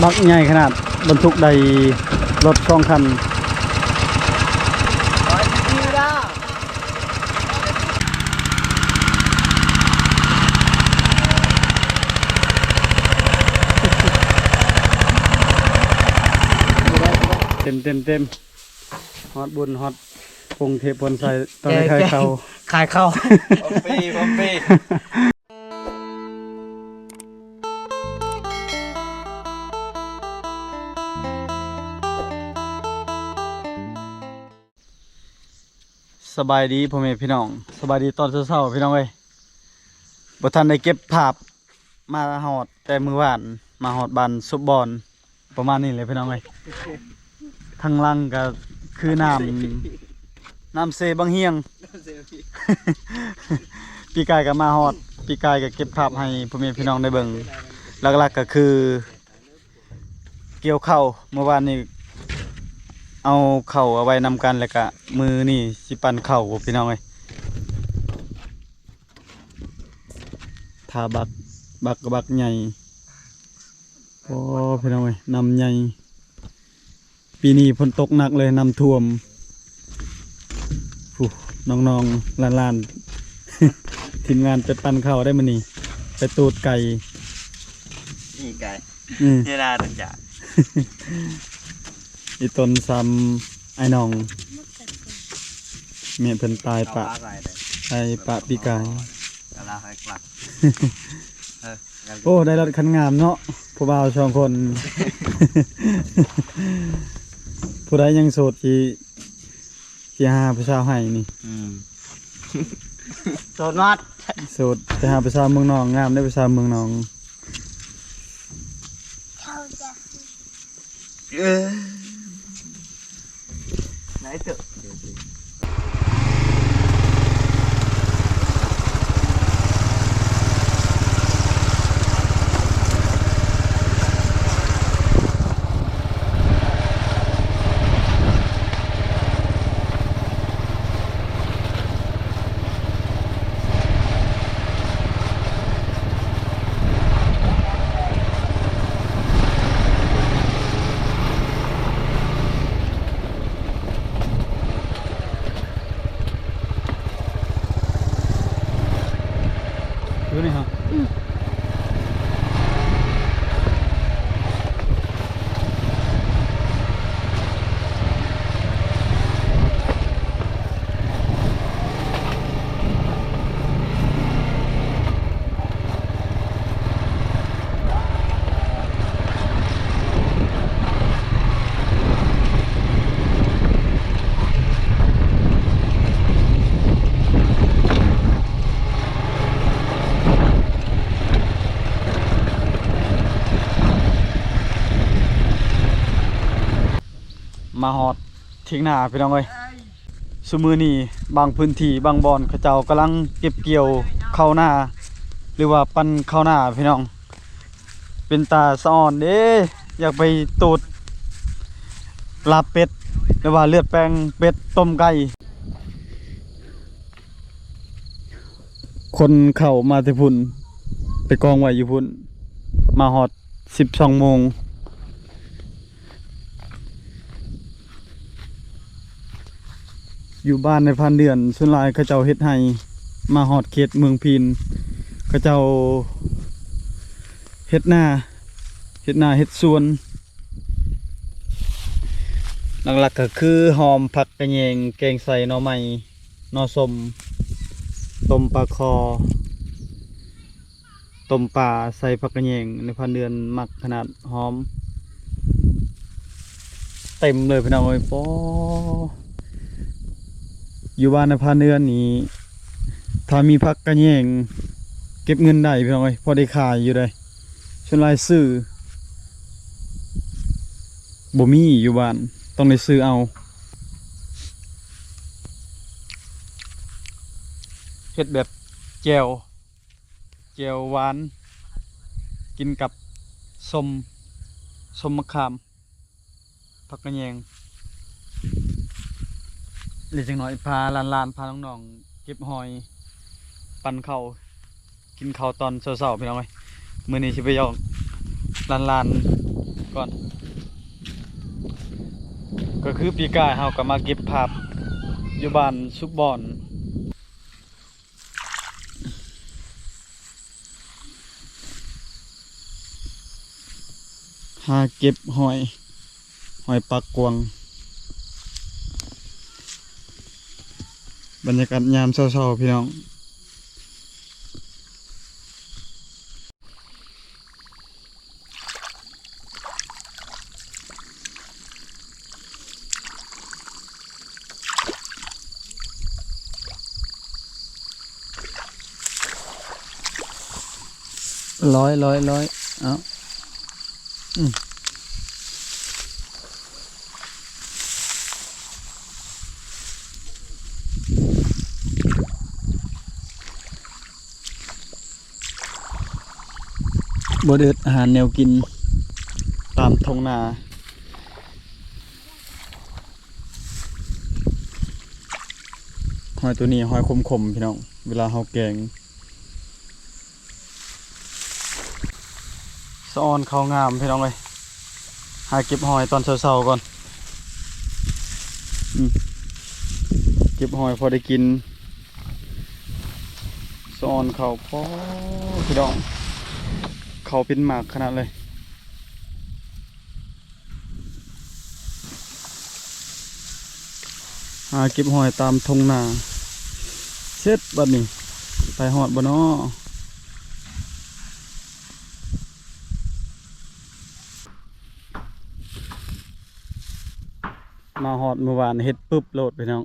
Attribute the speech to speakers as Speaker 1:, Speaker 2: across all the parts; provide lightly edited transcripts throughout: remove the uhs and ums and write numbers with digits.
Speaker 1: บักใหญ่ขนาดบรรทุกใดรถ2 คันเต็มฮอตบุญฮอตปงเทพนใส่ตอนนี้ขายเขา
Speaker 2: ผมปี
Speaker 1: สบายดีพ่อแม่พี่น้องสบายดีตอนเช้าๆพี่น้องเอ้ยบ่ทันได้เก็บภาพมาหอดแต่มื้อวานมาหอดบ้านซุบบอนประมาณนี้เลยพี่น้องเอ้ยทางล่างก็คือน้ำเซบางเฮียง ปีกายก็มาฮอดปีกายก็เก็บภาพให้พ่อแม่พี่น้องได้เบิ่งหลักๆก็คือเกี่ยวข้าวเมื่อวานนี้เอาข้าวเอาไว้นำกันแล้วก็มือนี่สิปั่นข้าวพี่น้องเอ้ยทาบักใหญ่โอ้พี่น้องเอ้ยน้ำใหญ่ปีนี้ฝนตกหนักเลยน้ำท่วมน้องๆลานๆ ทีมงานไปปั่นข้าวได้มื้อนี้ไปตูดไก่
Speaker 2: นี่ไก่
Speaker 1: นี่
Speaker 2: น่าจะจ่า
Speaker 1: อีต้นซ้ำไอ้น้องเมียเพิ่นตายปะไอ้ปะปีกาย
Speaker 2: กะลาให้กลับ
Speaker 1: โอ้ได้รถคันงามเนาะผู้บ่าว2 คน ผู้ใดยังโสดที่หาผู้สาวให้นี่
Speaker 2: โซนมัด
Speaker 1: โสดไปหาผู้สาวเมืองนองงามได้ผู้สาวเมืองนอง
Speaker 2: ไหนเถอะ
Speaker 1: ดูนี่ฮะมาฮอดเถียงนาพี่น้องเอ้ยซุมื้อนี้บางพื้นที่บางบอนเขาเจ้ากำลังเก็บเกี่ยวข้าวหน้าหรือว่าปั่นข้าวหน้าพี่น้องเป็นตาสะอ่อนเด้อยากไปตูดลาบเป็ดหรือว่าเลือดแปลงเป็ดต้มไก่คนเข้ามาแต่พุ่นไปกองไว้อยู่พุ่นมาฮอด12 โมงอยู่บ้านในพันเดือนส่วนหลายเขาเจ้าเฮ็ดให้มาฮอดเขตเมืองพีนเขาเจ้าเฮ็ดหน้าเฮ็ดสวนหลักๆก็คือหอมผักกระแยงแกงใส่หน่อไม้หน่อส้มต้มปลาคอต้มปลาใส่ผักกระแยงในพันเดือนมักขนาดหอมเต็มเลยพี่น้องเอ้ยปออยู่บ้านในพันเดือนนี้ถ้ามีผักกระแยงเก็บเงินได้พี่น้องเอ้ยพอได้ขายอยู่ได้ส่วนรายซื้อบ่มีอยู่บ้านต้องได้ซื้อเอาเฮ็ดแบบแจ่วหวานกินกับส้มมะขามผักกระแยงเล็กจังหน่อยพาลานพาน้องๆเก็บหอยปั่นข้าวกินข้าวตอนเช้าๆพี่น้องเอ้ยมื้อนี้สิไปยอกลาน ก่อน ก็คือปีกายเฮาก็มาเก็บภาพอยู่บ้านซุกบอนหาเก็บหอยปักกวงบรรยากาศยามเช้าๆพี่น้องร้อยเอาบ่เด็ดอาหารแนวกินตามท้องนาหอยตัวนี้หอยคมๆพี่น้องเวลาเฮาแกงสะออนเขางามพี่น้องเลยหาเก็บหอยตอนเช้าๆก่อนเก็บหอยพอได้กินสะออนเขาพอพี่น้องเขาเป็นหมากขนาดเลยหาเก็บหอยตามทงนาเสร็จบัดนี้ไปหอดบ่น้อมาหอดเมื่อวานเฮ็ดปึ๊บโหลดไปน้อง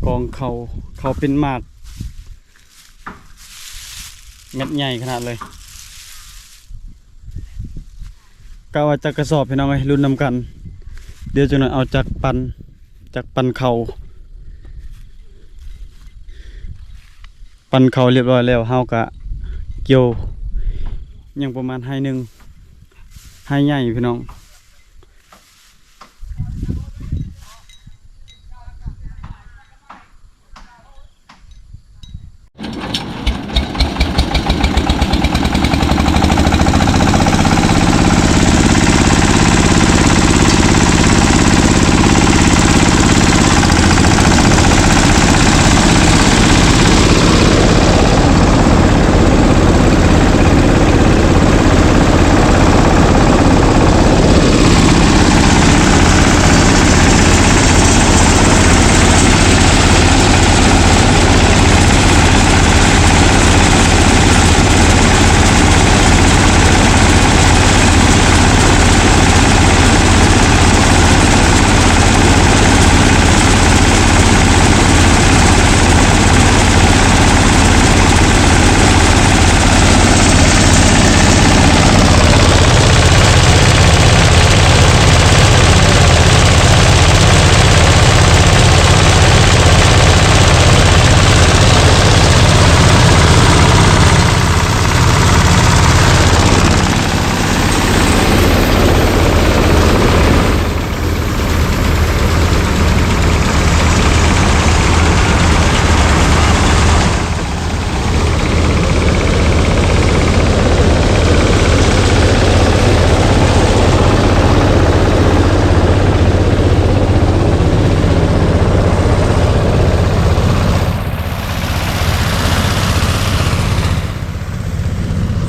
Speaker 1: กองเขาเป็นหมากเม็ดใหญ่ขนาดเลยกะว่าจักกระสอบพี่น้องเอ้ยรุ่นนำกันเดี๋ยวจะหน่อยเอาจักปันเขาเรียบร้อยแล้วเฮากะเกี่ยวยังประมาณให้หนึ่งให้ใหญ่พี่น้อง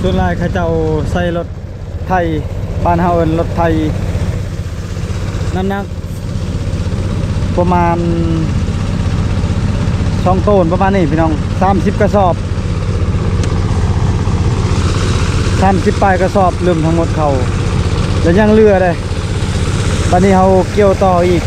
Speaker 1: ส่วนหลายเขาเจ้าใส่รถไทยบ้านเฮาเอิ้นรถไทยน้ำหนักประมาณ2 ต้นประมาณนี้พี่น้อง30 กระสอบ30 ปลายกระสอบรวมทั้งหมดเขาแล้วยังเหลือเลยบัดนี้เฮาเกี่ยวต่ออีก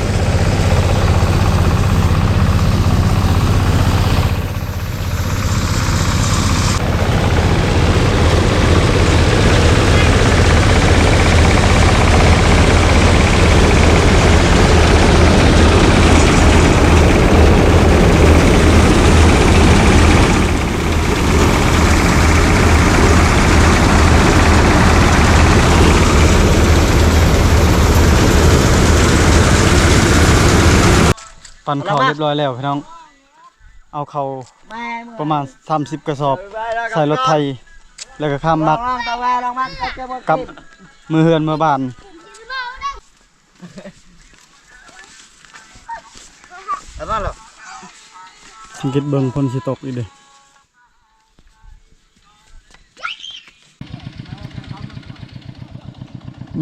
Speaker 1: ปั่นเขาเรียบร้อยแล้วพี่น้องเอาเขาประมาณ30 กระสอบใส่รถไทยแล้วก็ข้ามมักกับ มือเฮือนมือบ้าน
Speaker 2: แล้วนั่นเหรอ
Speaker 1: สังเกตเบิ่งฝนสิตกอีกเด้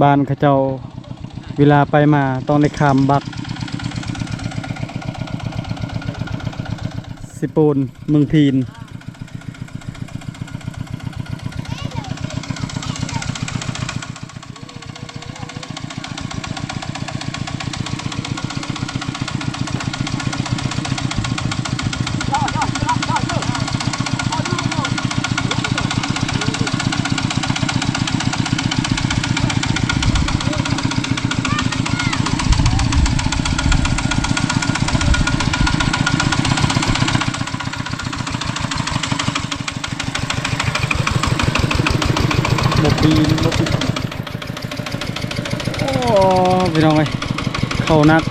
Speaker 1: บ้านเขาเจ้าเวลาไปมาต้องได้ข้ามบักสิปูนเมืองพีนบปีนบปีโอ้พี่น้องเอ้ยเข้านัก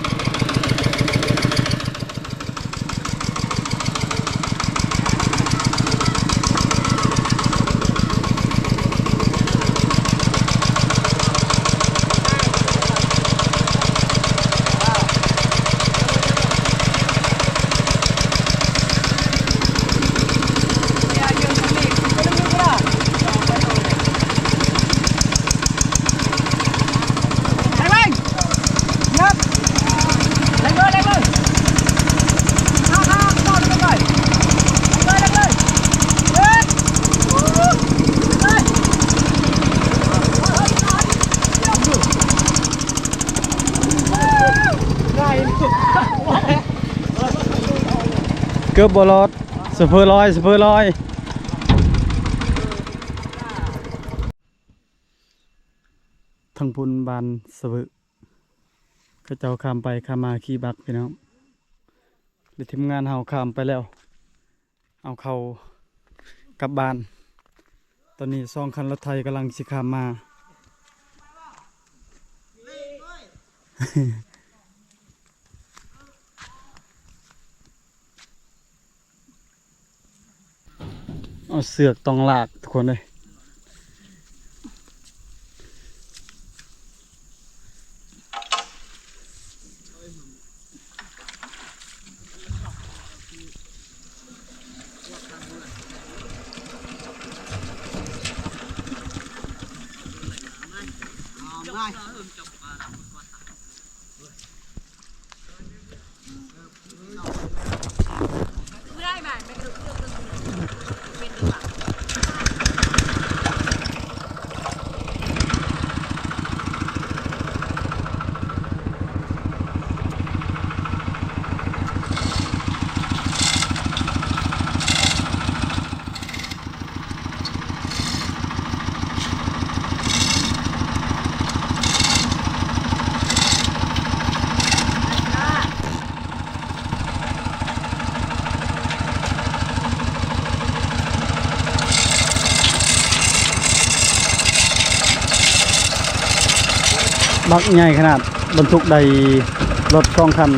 Speaker 1: เกือบบอลอดสะเพอลอยสะเพอลอยทางพุนบานสะเวอเขาเจ้าข้ามไปข้ามมาขี่บักพี่น้องหรือทีมงานเฮาข้ามไปแล้วเอาเขากลับบ้านตอนนี้2 คันรถไทยกำลังสิข้ามมาเอาเสือกต้องลากทุกคนเลยบักใหญ่ขนาดบรรทุกใดรถ2 คัน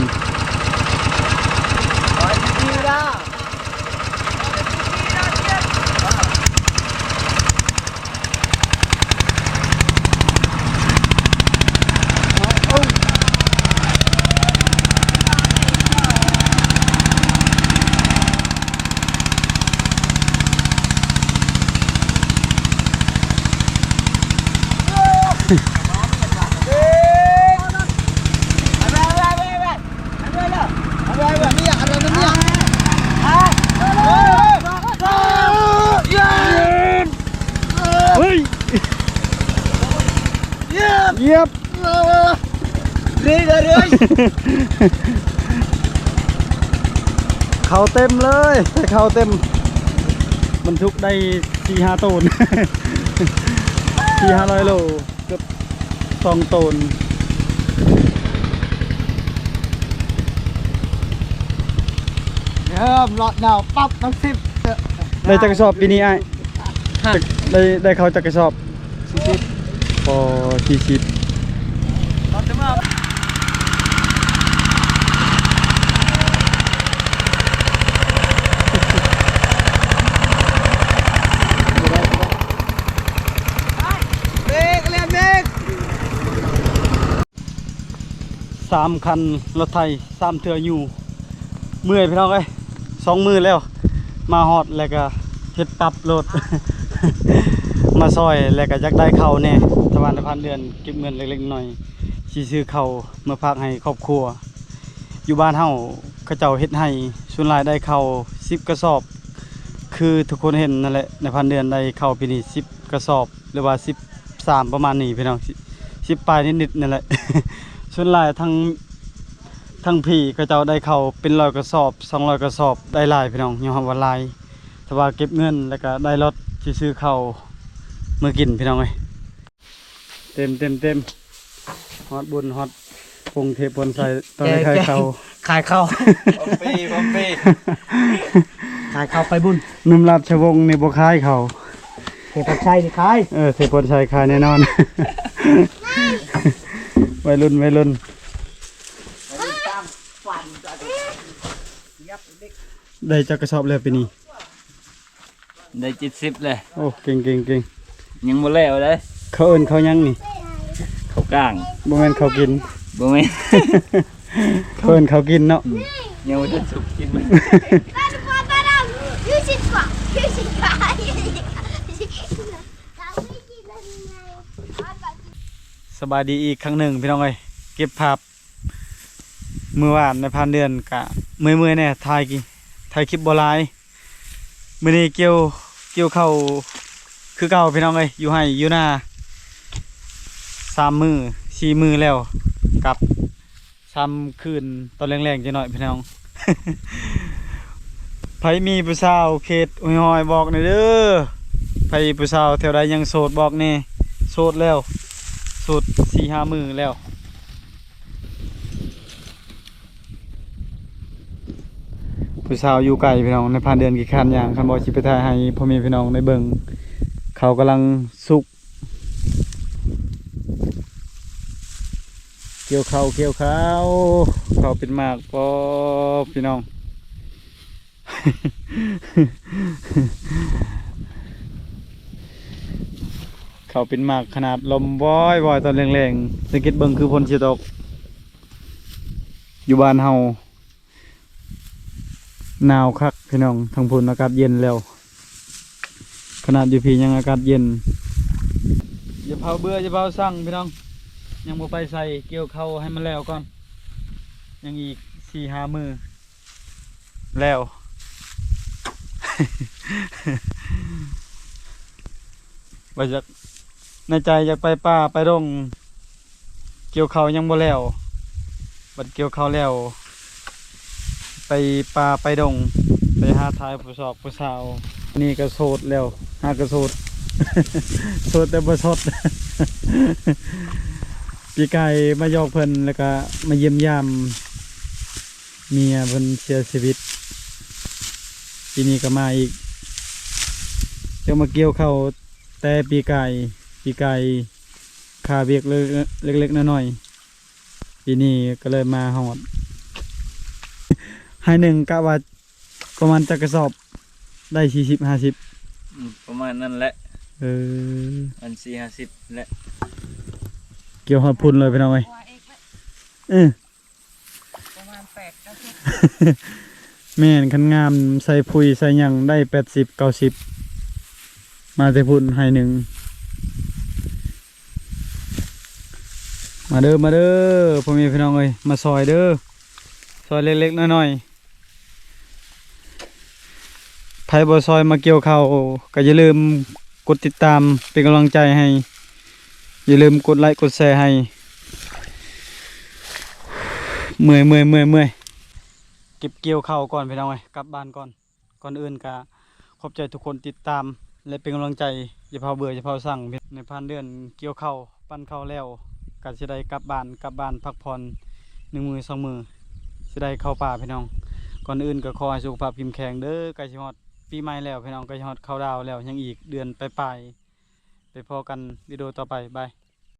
Speaker 1: เฮ้ยเยียบเรื่อยเขาเต็มเลยเขาเต็มบรรทุกได้4-5 ตูน 400-500 โลเกือบ2 ตูน
Speaker 2: เริ่มหลอดหนาวปั๊บน้ำซิบ
Speaker 1: ได้จักรสอบปีนี้ไอ้ได้เขาจักรสอบพอ40
Speaker 2: หลอดจะมาเบรกเรียนเบรก
Speaker 1: 3 คันรถไถ3เทื่ออยู่เมื่อยพี่น้องเอ้ย2 มื้อแล้วมาฮอดแล้วก็เฮ็ดปรับรถ มาซอยแล้วก็อยากได้ข้าวแน่ทวารในพันเดือนเก็บเงินเล็กๆน้อยๆสิซื้อข้าวมาพักให้ครอบครัวอยู่บ้านเฮาเขาเจ้าเฮ็ดให้ส่วนหลายได้ข้าว10 กระสอบคือทุกคนเห็นนั่นแหละในพันเดือนได้ข้าวปีนี้10 กระสอบหรือว่า13ประมาณนี้พี่น้อง10ปลายนิดๆนั่นแหละ ส่วนหลายทั้งพี่เขาเจ้าได้ข้าวเป็น100 กระสอบ200 กระสอบได้หลายพี่น้องยอมว่าหลายแต่ว่าเก็บเงินแล้วก็ได้รถสิซื้อข้าวมื้อกินพี่น้องเอ้ยเต็มฮอดบุญฮอดพงเทพบนใส่ตอนนี้ขายข้าว
Speaker 2: ขายข้าว
Speaker 3: พอมปี
Speaker 2: ขายข้าวไปบุญ
Speaker 1: หนุ่มราชวงศ์นี่บ่ขายข้าว
Speaker 2: เทพักชัยนี่ขาย
Speaker 1: เทพบนใส่ขายแน่นอน วัยรุ่นได้จักกระสอบแล้วปีนี้
Speaker 3: ได้70เลย
Speaker 1: โอ้เก่ง
Speaker 3: ยังบ่แล้วเลย
Speaker 1: เขาเอิ้นเขายังนี่
Speaker 3: เขากลาง
Speaker 1: บ่แม่นเขากิน
Speaker 3: บ่แม่น
Speaker 1: เขาเอิ้นเขากินเนาะ
Speaker 3: ยังบ่ทันสุกกินมัน
Speaker 1: สบายดีอีกครั้งหนึ่งพี่น้องเอ้ยเก็บภาพเมื่อวานในพันเดือนกะเมื่อยๆแน่ถ่ายคลิปบ่หลายมื้อนี้เกี่ยวเข้าวคือเก่าพี่น้องเอ้ยอยู่ให้อยู่หน้า3 มื้อ4 มื้อแล้วกับ3 คืนตอนแรงๆจังหน่อยพี่น้อง ไผมีผู้สาวเขตห้วยๆบอกหน่อยเด้อไผผู้สาวแถวใดยังโสดบอกแน่โสดแล้วโสด4-5 มื้อแล้วผู้สาวอยู่ไกลพี่น้องในผ่านเดือนกี่คันอย่างคันบ่สิไปถ่ายให้พ่อแม่พี่น้องได้เบิ่งเขากำลังสุกเกี่ยวข้าวเขาเป็นหมากปอพี่น้อง เขาเป็นหมากขนาดลมว้อยตอนแรงๆสังเกตเบิ่งคือฝนสิตกอยู่บ้านเฮาหนาวคักพี่น้องทางพุ่นอากาศเย็นแล้วขนาดอยู่พี่ยังอากาศเย็นอย่าเผาเบื่ออย่าเผาสั่งพี่น้องยังบ่ไปใส่เกี่ยวเข้าให้มันแล้วก่อนยังอีก4-5 มื้อแล้ว ว่าจะในใจอยากไปป่าไปดงเกี่ยวเขาวยังบ่แล้วบัดเกี่ยวเขาวแล้วไปป่าไปดงไปหาทายผู้สอบผู้สาวนี่ก็โสดแล้วหากระโสด โสดแต่บ่สด ปีไก่มายอกเพิ่นแล้วก็มาเยี่ยมยามเมียเพิ่นเสียชีวิตปีนี้ก็มาอีกจะมาเกี่ยวเข้าวแต่ปีไก่ขาเบียกเล็กๆน้อยๆปีนี้ก็เลยมาหอด ให้หนึ่งกะว่าประมาณจักกระสอบได้40-50
Speaker 3: ประมาณนั้นแหละ
Speaker 1: อัน
Speaker 3: 4-50แหละ
Speaker 1: เกี่ยวหอดพุ่นเลยพี่น้องเอ้ย
Speaker 2: ประมาณ
Speaker 1: แม่นคันงามใส่พุยใส่หยังได้80-90มาแต่พุ่นให้หนึ่งมาเด้อพ่อแม่พี่น้องเอ้ยมาซอยเด้อซอยเล็กๆน้อยๆไผบ่ซอยมาเกี่ยวข้าวก็อย่าลืมกดติดตามเป็นกำลังใจให้อย่าลืมกดไลค์กดแชร์ให้เมื่อยเก็บเกี่ยวข้าวก่อนพี่น้องเอ้ยกลับบ้านก่อนอื่นก็ขอบใจทุกคนติดตามและเป็นกำลังใจอย่าเผาเบื่ออย่าเผาสั่งในพันเดือนเกี่ยวข้าวปั้นข้าวแล้วก็สิได้กลับบ้านพักผ่อน1 มื้อ 2 มื้อสิได้เข้าป่าพี่น้องก่อนอื่นก็ขอให้สุขภาพเข้มแข็งเด้อใกล้สิฮอดปีใหม่แล้วพี่น้องใกล้สิฮอดเข้าดาวแล้วยังอีกเดือนปลายๆไปพอกันวิดีโอต่อไปบาย